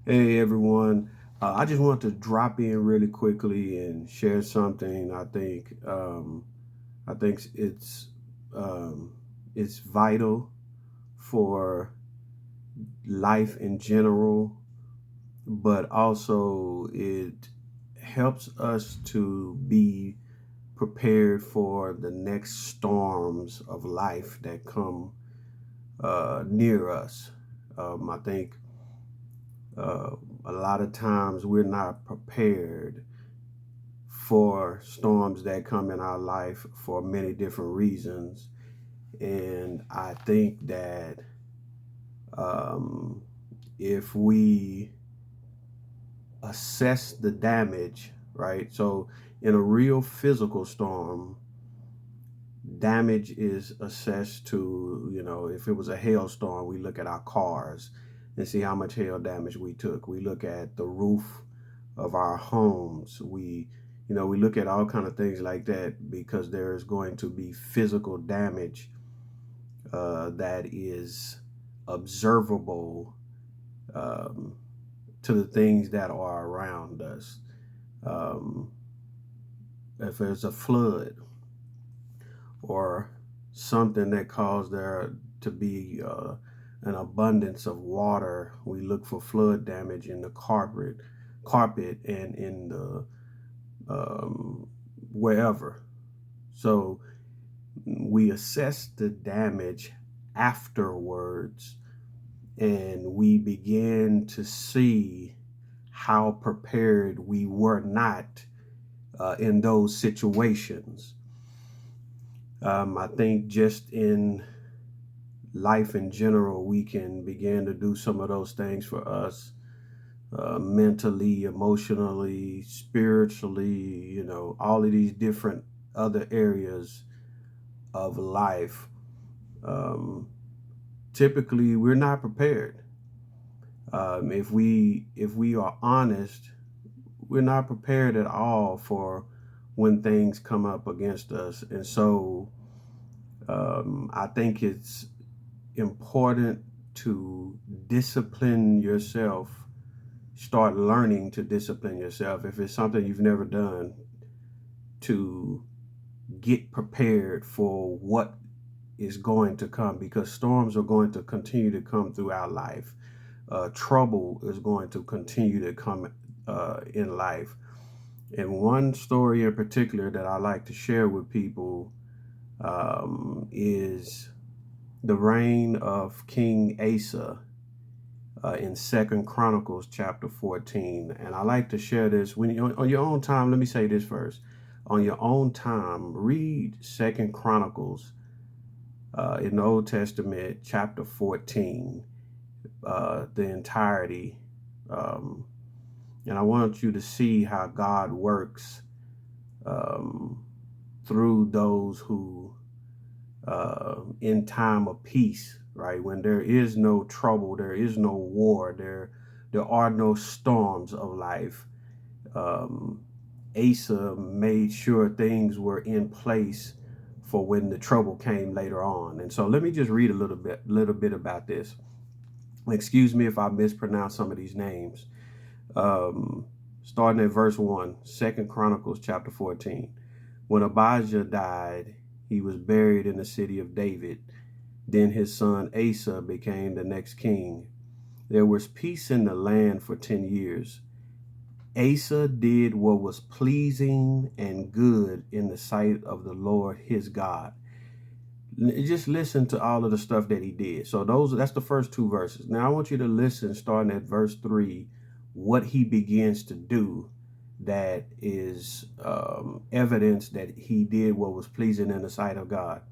Hey everyone, I just want to drop in really quickly and share something. I think um, it's vital for life in general, but also it helps us to be prepared for the next storms of life that come near us. I think uh, a lot of times we're not prepared for storms that come in our life for many different reasons. And I think that um, if we assess the damage, right? So, in a real physical storm, damage is assessed to, if it was a hailstorm, we look at our cars and see how much hail damage we took. We look at the roof of our homes. We look at all kind of things like that because there is going to be physical damage that is observable um, to the things that are around us. Um, if there's a flood or something that caused there to be an abundance of water, we look for flood damage in the carpet and in the um, wherever. So we assess the damage afterwards and we begin to see how prepared we were not in those situations. I think just in life in general, we can begin to do some of those things for us mentally, emotionally, spiritually, all of these different other areas of life. Um, Typically, we're not prepared. If we are honest, we're not prepared at all for when things come up against us, and so I think it's important to discipline yourself. Start learning to discipline yourself if it's something you've never done, to get prepared for what is going to come, because storms are going to continue to come through our life. Trouble is going to continue to come in life. And one story in particular that I like to share with people is the reign of King Asa in Second Chronicles chapter 14. And I like to share this when you on your own time. Let me say this first. On your own time, read Second Chronicles in the Old Testament, chapter 14, the entirety. Um, and I want you to see how God works um, through those who, in time of peace, right? When there is no trouble, there is no war, there are no storms of life. Um, Asa made sure things were in place for when the trouble came later on. And so let me just read a little bit about this. Excuse me if I mispronounce some of these names. Um, Starting at verse 1, Second Chronicles chapter 14. When Abijah died, he was buried in the city of David. Then his son Asa became the next king. There was peace in the land for 10 years. Asa did what was pleasing and good in the sight of the Lord his God. Just listen to all of the stuff that he did. So that's the first two verses. Now I want you to listen, starting at verse 3, what he begins to do that is evidence that he did what was pleasing in the sight of God.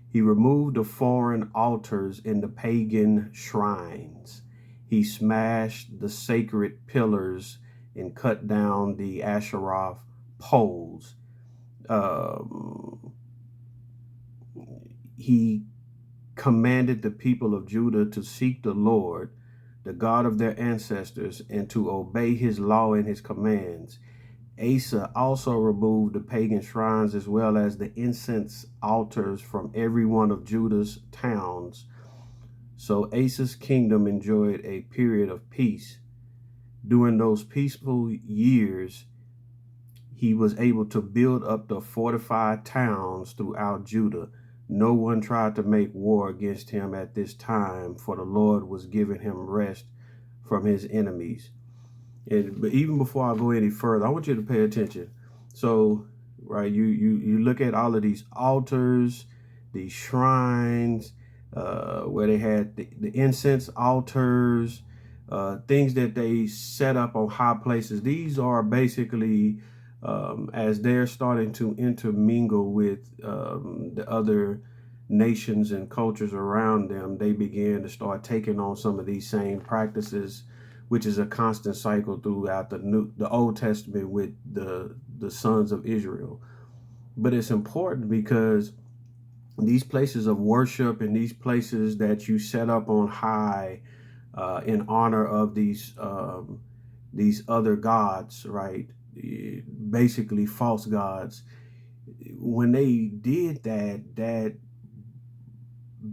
He removed the foreign altars in the pagan shrines. He smashed the sacred pillars and cut down the Asherah poles. Um, he commanded the people of Judah to seek the Lord, the God of their ancestors, and to obey his law and his commands. Asa also removed the pagan shrines as well as the incense altars from every one of Judah's towns. So Asa's kingdom enjoyed a period of peace. During those peaceful years, he was able to build up the fortified towns throughout Judah. No one tried to make war against him at this time, for the Lord was giving him rest from his enemies. But even before I go any further, I want you to pay attention. So, right, you look at all of these altars, these shrines, where they had the incense altars, things that they set up on high places. These are basically, as they're starting to intermingle with the other nations and cultures around them, they began to start taking on some of these same practices, which is a constant cycle throughout the Old Testament with the sons of Israel. But it's important because these places of worship and these places that you set up on high in honor of these other gods, right? Basically false gods. When they did that, that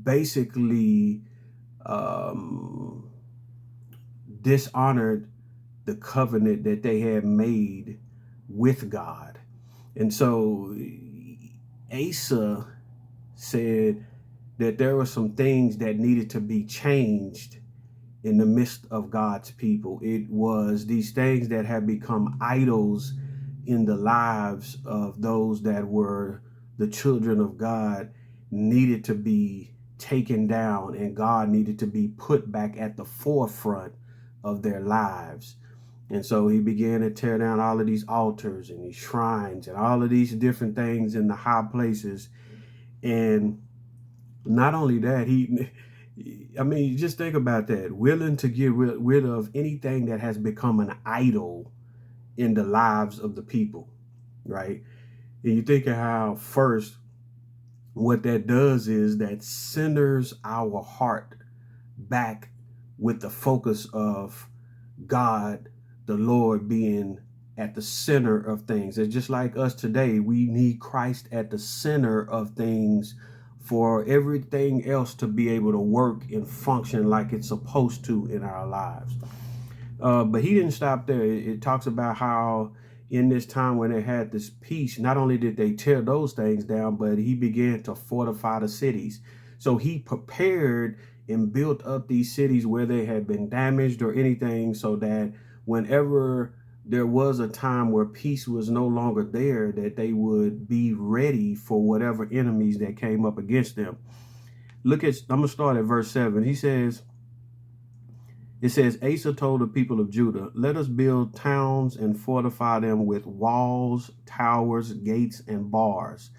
basically um, dishonored the covenant that they had made with God. And so Asa said that there were some things that needed to be changed in the midst of God's people. It was these things that had become idols in the lives of those that were the children of God needed to be taken down, and God needed to be put back at the forefront of their lives. And so he began to tear down all of these altars and these shrines and all of these different things in the high places. And not only that, I mean, just think about that. Willing to get rid of anything that has become an idol in the lives of the people, right? And you think of how first what that does is that centers our heart back with the focus of God, the Lord, being at the center of things. It's just like us today. We need Christ at the center of things for everything else to be able to work and function like it's supposed to in our lives. But he didn't stop there. It talks about how in this time when they had this peace, not only did they tear those things down, but he began to fortify the cities. So he prepared and built up these cities where they had been damaged or anything, so that whenever there was a time where peace was no longer there, that they would be ready for whatever enemies that came up against them. I'm going to start at verse 7. It says, Asa told the people of Judah, let us build towns and fortify them with walls, towers, gates, and bars.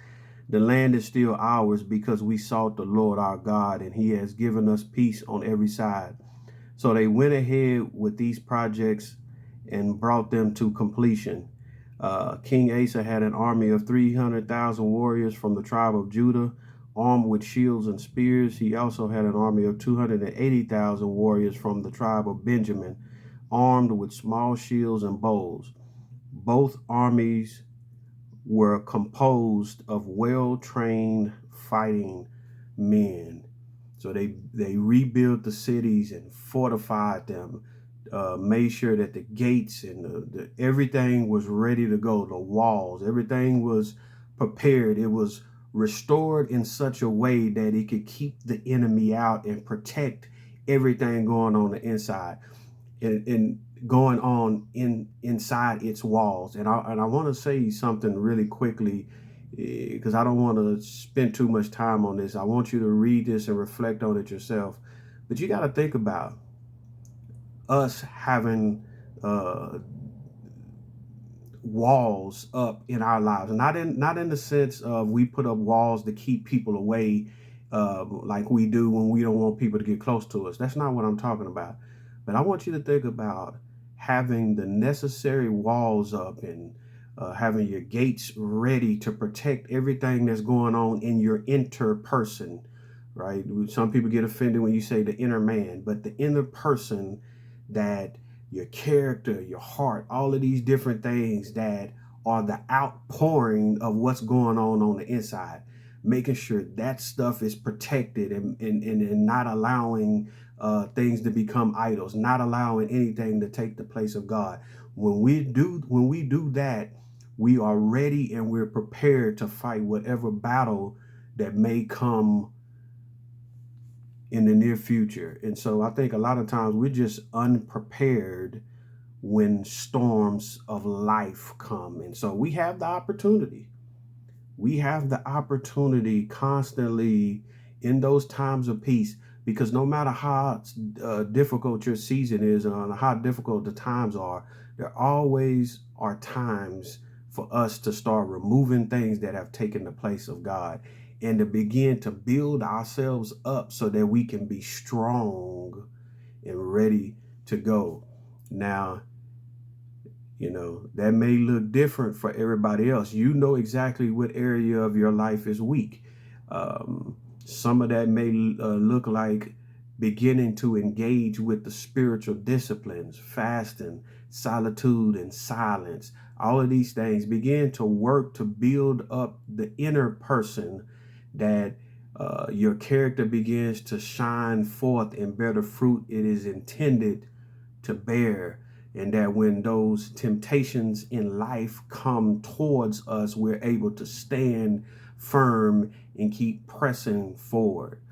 The land is still ours because we sought the Lord our God, and he has given us peace on every side. So they went ahead with these projects and brought them to completion. King Asa had an army of 300,000 warriors from the tribe of Judah, armed with shields and spears. He also had an army of 280,000 warriors from the tribe of Benjamin, armed with small shields and bows. Both armies were composed of well-trained fighting men. So they rebuilt the cities and fortified them, made sure that the gates and the everything was ready to go. The walls, everything was prepared. It was restored in such a way that it could keep the enemy out and protect everything going on the inside and going on inside its walls. And I want to say something really quickly, because I don't want to spend too much time on this. I want you to read this and reflect on it yourself. But you got to think about us having walls up in our lives, and not in the sense of we put up walls to keep people away, like we do when we don't want people to get close to us. That's not what I'm talking about. But I want you to think about having the necessary walls up and having your gates ready to protect everything that's going on in your inner person, right? Some people get offended when you say the inner man, but the inner person, that your character, your heart, all of these different things that are the outpouring of what's going on the inside, making sure that stuff is protected and not allowing things to become idols, not allowing anything to take the place of God. When we do that, we are ready and we're prepared to fight whatever battle that may come in the near future. And so I think a lot of times we're just unprepared when storms of life come. And so we have the opportunity. We have the opportunity constantly in those times of peace, because no matter how difficult your season is and how difficult the times are, there always are times for us to start removing things that have taken the place of God and to begin to build ourselves up so that we can be strong and ready to go. Now, that may look different for everybody else. You know exactly what area of your life is weak. Some of that may look like beginning to engage with the spiritual disciplines, fasting, solitude, and silence. All of these things begin to work to build up the inner person that your character begins to shine forth and bear the fruit it is intended to bear. And that when those temptations in life come towards us, we're able to stand firm and keep pressing forward.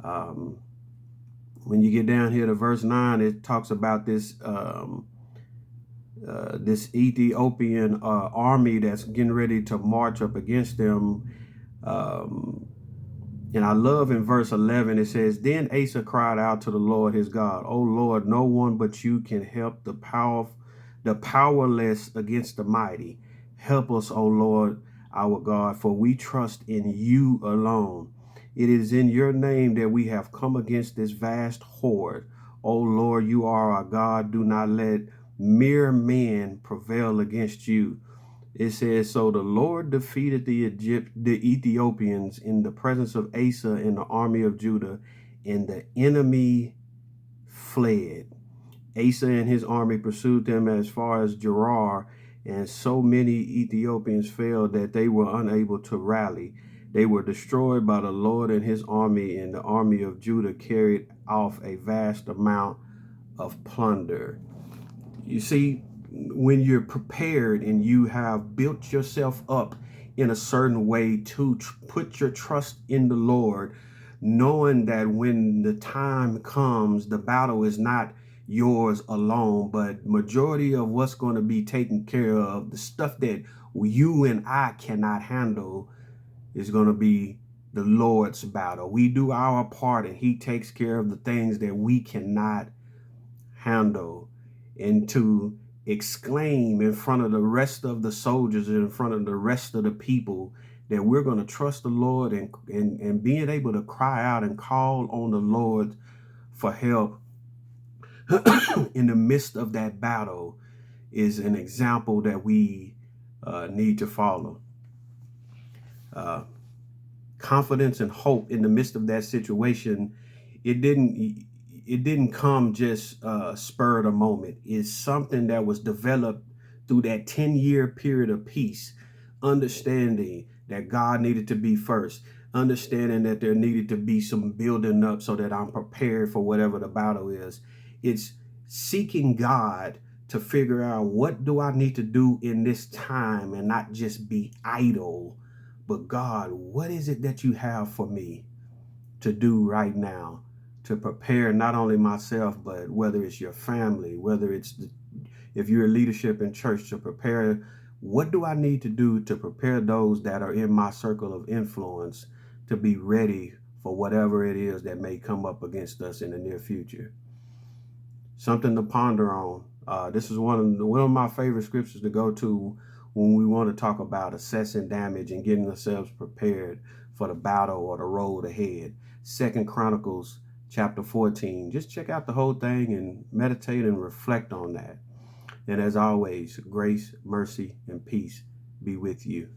When you get down here to verse 9, it talks about this this Ethiopian army that's getting ready to march up against them. And I love in verse 11, it says, Then Asa cried out to the Lord his God, O Lord, no one but you can help the powerless against the mighty. Help us, O Lord, our God, for we trust in you alone. It is in your name that we have come against this vast horde. O Lord, you are our God. Do not let mere men prevail against you. It says, so the Lord defeated the Ethiopians in the presence of Asa and the army of Judah, and the enemy fled. Asa and his army pursued them as far as Gerar, and so many Ethiopians fell that they were unable to rally. They were destroyed by the Lord and his army, and the army of Judah carried off a vast amount of plunder. You see, when you're prepared and you have built yourself up in a certain way to put your trust in the Lord, knowing that when the time comes, the battle is not yours alone, but majority of what's going to be taken care of, the stuff that you and I cannot handle, is going to be the Lord's battle. We do our part and he takes care of the things that we cannot handle. And to exclaim in front of the rest of the soldiers and in front of the rest of the people that we're going to trust the Lord, and being able to cry out and call on the Lord for help in the midst of that battle is an example that we need to follow. Confidence and hope in the midst of that situation, it didn't come just spur of a moment. It's something that was developed through that 10-year period of peace, understanding that God needed to be first, understanding that there needed to be some building up so that I'm prepared for whatever the battle is. It's seeking God to figure out, what do I need to do in this time, and not just be idle, but God, what is it that you have for me to do right now to prepare not only myself, but whether it's your family, whether it's if you're a leadership in church, to prepare, what do I need to do to prepare those that are in my circle of influence to be ready for whatever it is that may come up against us in the near future. Something to ponder on. This is one of my favorite scriptures to go to when we want to talk about assessing damage and getting ourselves prepared for the battle or the road ahead. 2 Chronicles chapter 14. Just check out the whole thing and meditate and reflect on that. And as always, grace, mercy, and peace be with you.